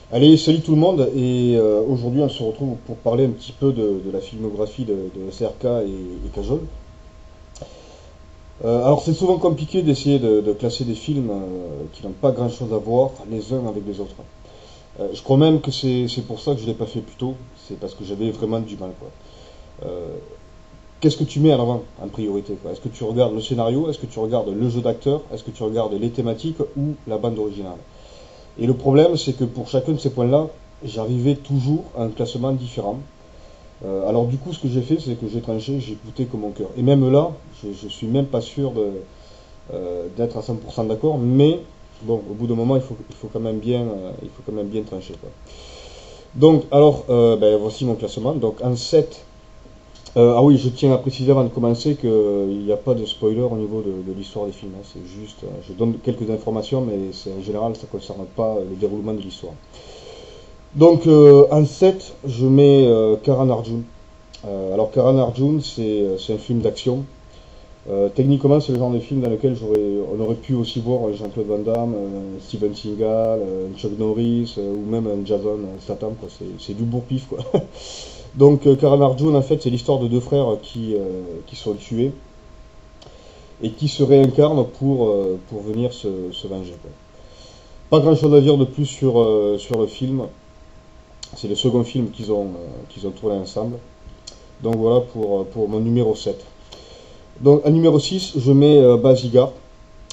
Allez, salut tout le monde, et aujourd'hui on se retrouve pour parler un petit peu de la filmographie de SRK et Kajol. Alors c'est souvent compliqué d'essayer de classer des films qui n'ont pas grand-chose à voir les uns avec les autres. Je crois même que c'est pour ça que je ne l'ai pas fait plus tôt, c'est parce que j'avais vraiment du mal, quoi. Euh, Qu'est-ce que tu mets en avant en priorité, quoi? Est-ce que tu regardes le scénario, est-ce que tu regardes le jeu d'acteur, est-ce que tu regardes les thématiques ou la bande originale? Et le problème, c'est que pour chacun de ces points-là, j'arrivais toujours à un classement différent. Alors du coup, ce que j'ai fait, c'est que j'ai tranché, j'ai écouté comme mon cœur. Et même là, je suis même pas sûr d'être à 100% d'accord, mais bon, au bout d'un moment, il faut quand même bien, il faut quand même bien trancher, quoi. Donc, alors, voici mon classement. Donc, en 7, ah oui, je tiens à préciser avant de commencer qu'il n'y a pas de spoiler au niveau de l'histoire des films, hein. C'est juste, je donne quelques informations, mais en général, ça ne concerne pas le déroulement de l'histoire. Donc, en 7, je mets Karan Arjun. Alors Karan Arjun, c'est un film d'action. Techniquement, c'est le genre de film dans lequel on aurait pu aussi voir Jean-Claude Van Damme, Steven Seagal, Chuck Norris ou même Jason Statham, quoi. C'est du bourre-pif, quoi. Donc Karan Arjun, en fait, c'est l'histoire de deux frères qui sont tués et qui se réincarnent pour venir se venger, quoi. Pas grand-chose à dire de plus sur le film. C'est le second film qu'ils ont tourné ensemble. Donc voilà pour mon numéro 7. Donc, à numéro 6, je mets Baz Luhrmann.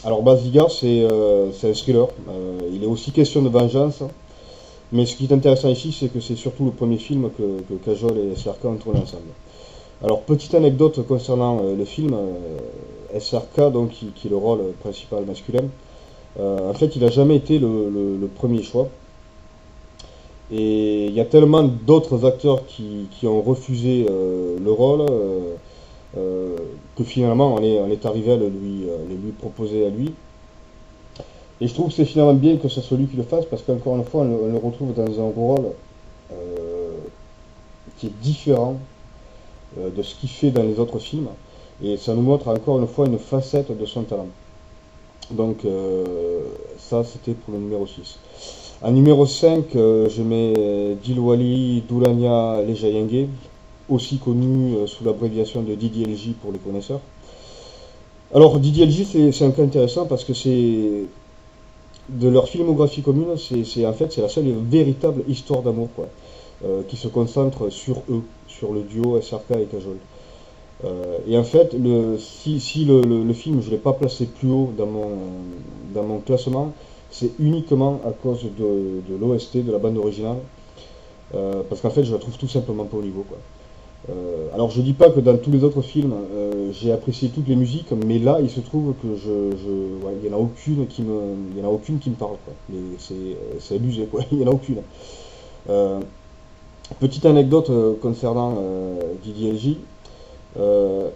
Alors, Baz Luhrmann, c'est un thriller. Il est aussi question de vengeance. Mais ce qui est intéressant ici, c'est que c'est surtout le premier film que Kajol et SRK ont tourné ensemble. Alors, petite anecdote concernant le film, SRK, donc, qui est le rôle principal masculin, en fait, il n'a jamais été le premier choix. Et il y a tellement d'autres acteurs qui ont refusé le rôle. Euh, que finalement on est arrivé à le lui proposer à lui. Et je trouve que c'est finalement bien que ce soit lui qui le fasse parce qu'encore une fois on le retrouve dans un rôle euh, qui est différent de ce qu'il fait dans les autres films et ça nous montre encore une fois une facette de son talent. Donc ça c'était pour le numéro 6. En numéro 5, je mets Dilwali Dulania Lejayengue, aussi connu sous l'abréviation de DDLJ pour les connaisseurs. Alors DDLJ c'est un cas intéressant parce que c'est de leur filmographie commune, en fait c'est la seule véritable histoire d'amour, quoi, qui se concentre sur eux, sur le duo SRK et Kajol. Et en fait, si le film je ne l'ai pas placé plus haut dans mon classement, c'est uniquement à cause de l'OST, de la bande originale, parce qu'en fait je la trouve tout simplement pas au niveau, quoi. Alors je dis pas que dans tous les autres films j'ai apprécié toutes les musiques, mais là il se trouve que ouais, il y en a aucune il y en a aucune qui me parle, quoi. C'est abusé, quoi. Il y en a aucune. Euh, Petite anecdote concernant Didier LJ. Euh,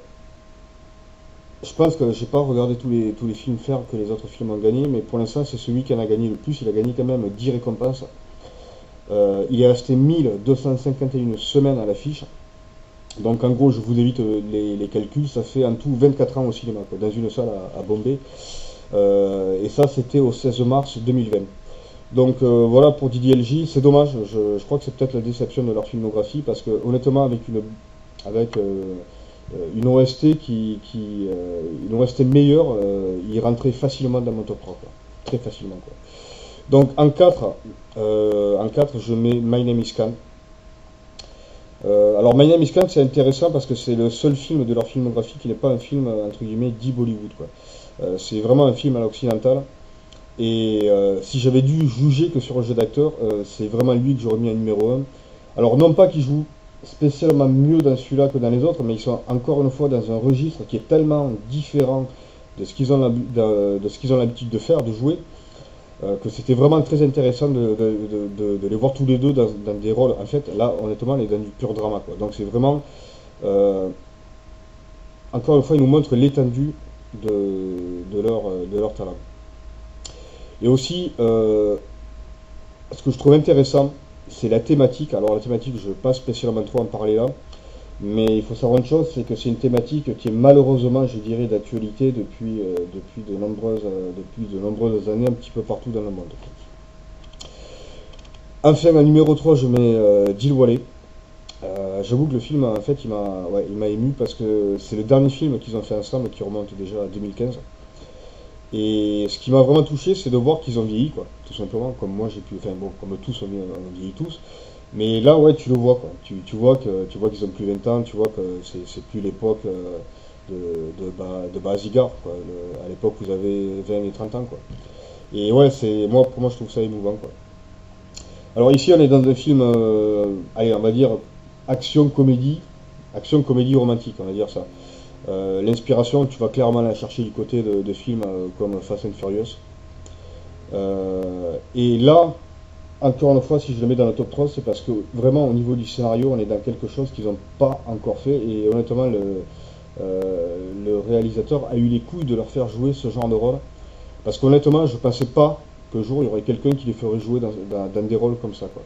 je pense que j'ai pas regardé tous les films faire que les autres films ont gagné, mais pour l'instant c'est celui qui en a gagné le plus. Il a gagné quand même 10 récompenses. Il est resté 1251 semaines à l'affiche. Donc en gros, je vous évite les calculs, ça fait en tout 24 ans au cinéma, quoi, dans une salle à Bombay. Et ça, c'était au 16 mars 2020. Donc voilà pour Didier LJ, c'est dommage, je crois que c'est peut-être la déception de leur filmographie, parce que honnêtement, avec une OST une OST meilleure, il rentrait facilement dans mon top 3, quoi. Très facilement, quoi. Donc en 4 je mets My Name is Khan. Alors My Name is Khan, c'est intéressant parce que c'est le seul film de leur filmographie qui n'est pas un film entre guillemets dit Bollywood, quoi. C'est vraiment un film à l'occidental. Et si j'avais dû juger que sur un jeu d'acteur, c'est vraiment lui que j'aurais mis en numéro un. Alors non pas qu'il joue spécialement mieux dans celui-là que dans les autres, mais ils sont encore une fois dans un registre qui est tellement différent de ce qu'ils ont de ce qu'ils ont l'habitude de faire, de jouer, que c'était vraiment très intéressant de les voir tous les deux dans des rôles. En fait, là, honnêtement, on est dans du pur drama, quoi. Donc c'est vraiment, euh, encore une fois, ils nous montrent l'étendue de leur talent. Et aussi, ce que je trouve intéressant, c'est la thématique. Alors la thématique, je ne vais pas spécialement trop en parler là, mais il faut savoir une chose, c'est que c'est une thématique qui est malheureusement, je dirais, d'actualité depuis de nombreuses années, un petit peu partout dans le monde. Enfin, en numéro 3 je mets Jill Wallet. J'avoue que le film, en fait, il m'a ému parce que c'est le dernier film qu'ils ont fait ensemble qui remonte déjà à 2015. Et ce qui m'a vraiment touché, c'est de voir qu'ils ont vieilli, quoi. Tout simplement, comme moi j'ai pu, enfin bon, comme tous, on vieillit tous. Mais là, ouais, tu le vois, quoi. Tu vois qu'ils ont plus 20 ans, tu vois que c'est plus l'époque de Basigar, quoi. À l'époque, vous avez 20 et 30 ans, quoi. Et ouais, pour moi, je trouve ça émouvant, quoi. Alors ici, on est dans un film, allez, on va dire action comédie romantique, on va dire ça. L'inspiration, tu vas clairement la chercher du côté de films comme Fast and Furious. Et là, encore une fois, si je le mets dans le top 3, c'est parce que vraiment au niveau du scénario, on est dans quelque chose qu'ils n'ont pas encore fait. Et honnêtement, le réalisateur a eu les couilles de leur faire jouer ce genre de rôle. Parce qu'honnêtement, je ne pensais pas qu'un jour il y aurait quelqu'un qui les ferait jouer dans des rôles comme ça, quoi.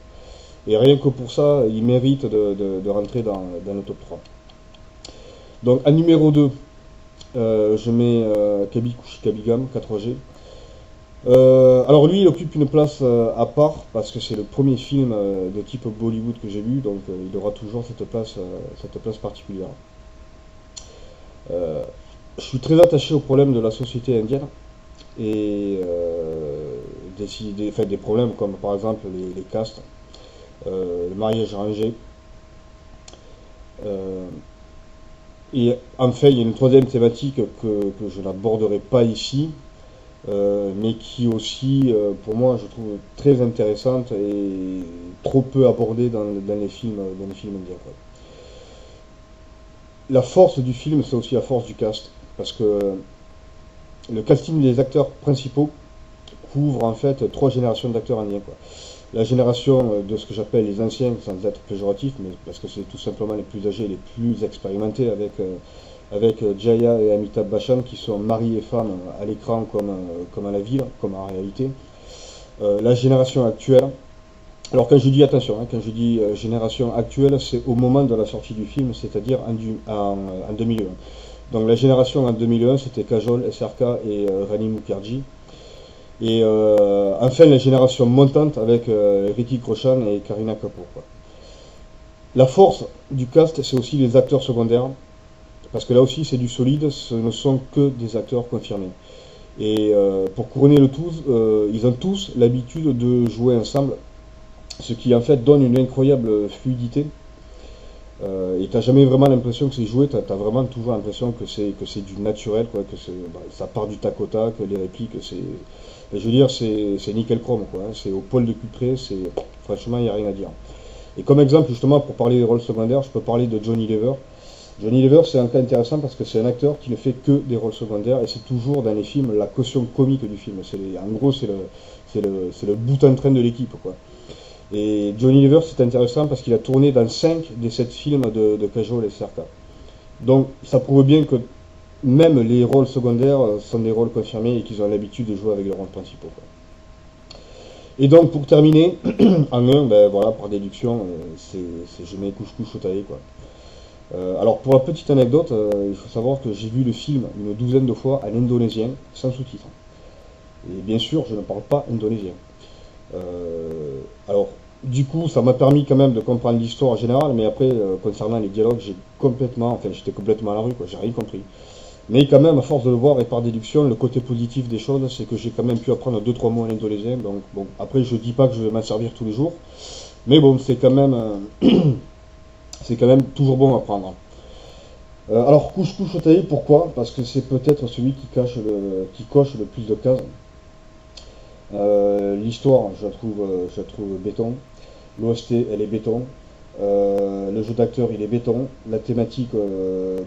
Et rien que pour ça, il mérite de rentrer dans le top 3. Donc, à numéro 2, je mets Kabi Kushikabigam 4G. Alors lui, il occupe une place à part parce que c'est le premier film de type Bollywood que j'ai vu, donc il aura toujours cette place particulière. Je suis très attaché au problème de la société indienne et des problèmes comme par exemple les castes, le mariage arrangé. Et enfin, il y a une troisième thématique que je n'aborderai pas ici, mais qui aussi, pour moi, je trouve très intéressante et trop peu abordée dans les films indiens, quoi. La force du film, c'est aussi la force du cast, parce que le casting des acteurs principaux couvre en fait trois générations d'acteurs indiens, quoi. La génération de ce que j'appelle les anciens, sans être péjoratif, mais parce que c'est tout simplement les plus âgés, les plus expérimentés, avec Jaya et Amitabh Bachchan qui sont mari et femme à l'écran comme à la ville, comme en réalité. La génération actuelle, alors quand je dis attention, hein, quand je dis génération actuelle, c'est au moment de la sortie du film, c'est-à-dire en 2001. Donc la génération en 2001, c'était Kajol, SRK et Rani Mukherjee. Et enfin la génération montante avec Hrithik Roshan et Kareena Kapoor, quoi. La force du cast, c'est aussi les acteurs secondaires, parce que là aussi c'est du solide, ce ne sont que des acteurs confirmés. Et pour couronner le tout, ils ont tous l'habitude de jouer ensemble, ce qui en fait donne une incroyable fluidité. Et t'as jamais vraiment l'impression que c'est joué, t'as vraiment toujours l'impression que c'est du naturel, quoi, ça part du tac au tac, les répliques, je veux dire, c'est nickel chrome, quoi, hein, c'est au poil de cul près, franchement, il n'y a rien à dire. Et comme exemple, justement, pour parler des rôles secondaires, je peux parler de Johnny Lever. Johnny Lever, c'est un cas intéressant parce que c'est un acteur qui ne fait que des rôles secondaires et c'est toujours dans les films la caution comique du film. En gros, c'est le bout en train de l'équipe, quoi. Et Johnny Lever, c'est intéressant parce qu'il a tourné dans 5 des 7 films de Kajol et SRK. Donc, ça prouve bien que même les rôles secondaires sont des rôles confirmés et qu'ils ont l'habitude de jouer avec les rôles principaux, quoi. Et donc, pour terminer, en un, ben voilà, par déduction, je mets couche-couche au taillé, quoi. Alors, pour la petite anecdote, il faut savoir que j'ai vu le film une douzaine de fois en indonésien, sans sous-titres. Et bien sûr, je ne parle pas indonésien. Alors, du coup, ça m'a permis quand même de comprendre l'histoire en général, mais après, concernant les dialogues, j'étais complètement à la rue, quoi, j'ai rien compris. Mais quand même, à force de le voir et par déduction, le côté positif des choses, c'est que j'ai quand même pu apprendre 2-3 mots en indonésien. Donc, bon, après, je dis pas que je vais m'en servir tous les jours, mais bon, c'est quand même, c'est quand même toujours bon à apprendre. Alors, couche-couche au taillé, pourquoi? Parce que c'est peut-être celui qui coche le plus de cases. L'histoire, je la trouve béton. L'OST, elle est béton. Le jeu d'acteur, il est béton. La thématique,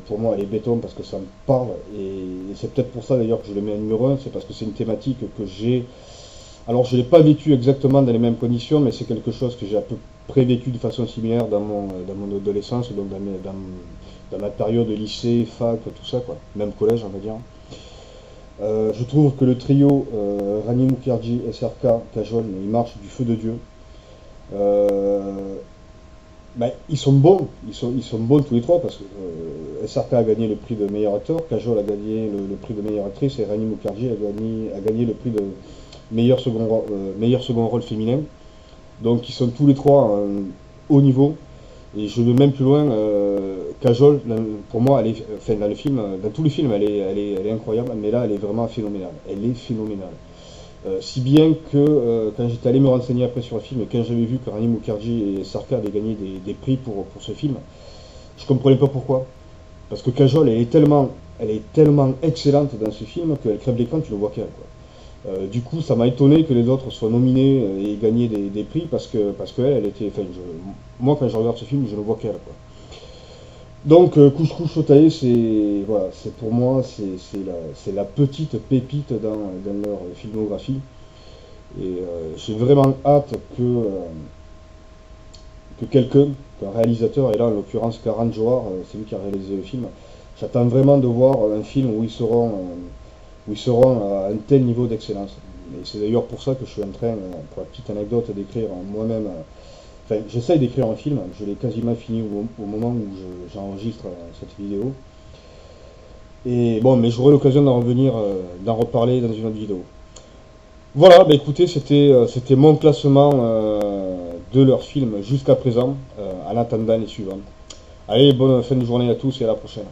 pour moi, elle est béton parce que ça me parle. Et c'est peut-être pour ça d'ailleurs que je le mets en numéro 1. C'est parce que c'est une thématique que j'ai. Alors, je ne l'ai pas vécu exactement dans les mêmes conditions, mais c'est quelque chose que j'ai à peu près vécu de façon similaire dans mon adolescence, donc dans ma période de lycée, fac, tout ça, quoi. Même collège, on va dire. Je trouve que le trio Rani Mukherjee, SRK, Kajol, ils marchent du feu de Dieu. Ils sont bons, ils sont bons tous les trois parce que SRK a gagné le prix de meilleur acteur, Kajol a gagné le prix de meilleure actrice et Rani Mukherjee a gagné le prix de meilleur second rôle féminin. Donc ils sont tous les trois haut niveau. Et je vais même plus loin, Kajol, pour moi, enfin, dans le film, dans tous les films, elle est incroyable, mais là, elle est vraiment phénoménale. Elle est phénoménale. Si bien que quand j'étais allé me renseigner après sur le film, et quand j'avais vu que Rani Mukherjee et Sarka avaient gagné des prix pour ce film, je comprenais pas pourquoi. Parce que Kajol, elle est tellement excellente dans ce film qu'elle crève l'écran, tu le vois qu'elle, quoi. Du coup, ça m'a étonné que les autres soient nominés et gagné des prix parce que elle était. Enfin, moi, quand je regarde ce film, je ne vois qu'elle, quoi. Donc, Couscous Otae, c'est voilà, c'est pour moi, c'est la petite pépite dans leur filmographie. Et j'ai vraiment hâte que quelqu'un, qu'un réalisateur, et là en l'occurrence Karan Johar, c'est lui qui a réalisé le film, j'attends vraiment de voir un film où ils seront à un tel niveau d'excellence. Et c'est d'ailleurs pour ça que je suis en train, pour la petite anecdote, d'écrire moi-même. Enfin, j'essaye d'écrire un film, je l'ai quasiment fini au moment où j'enregistre cette vidéo. Et bon, mais j'aurai l'occasion d'en revenir, d'en reparler dans une autre vidéo. Voilà, bah écoutez, c'était mon classement de leurs films jusqu'à présent, en attendant les suivants. Allez, bonne fin de journée à tous et à la prochaine.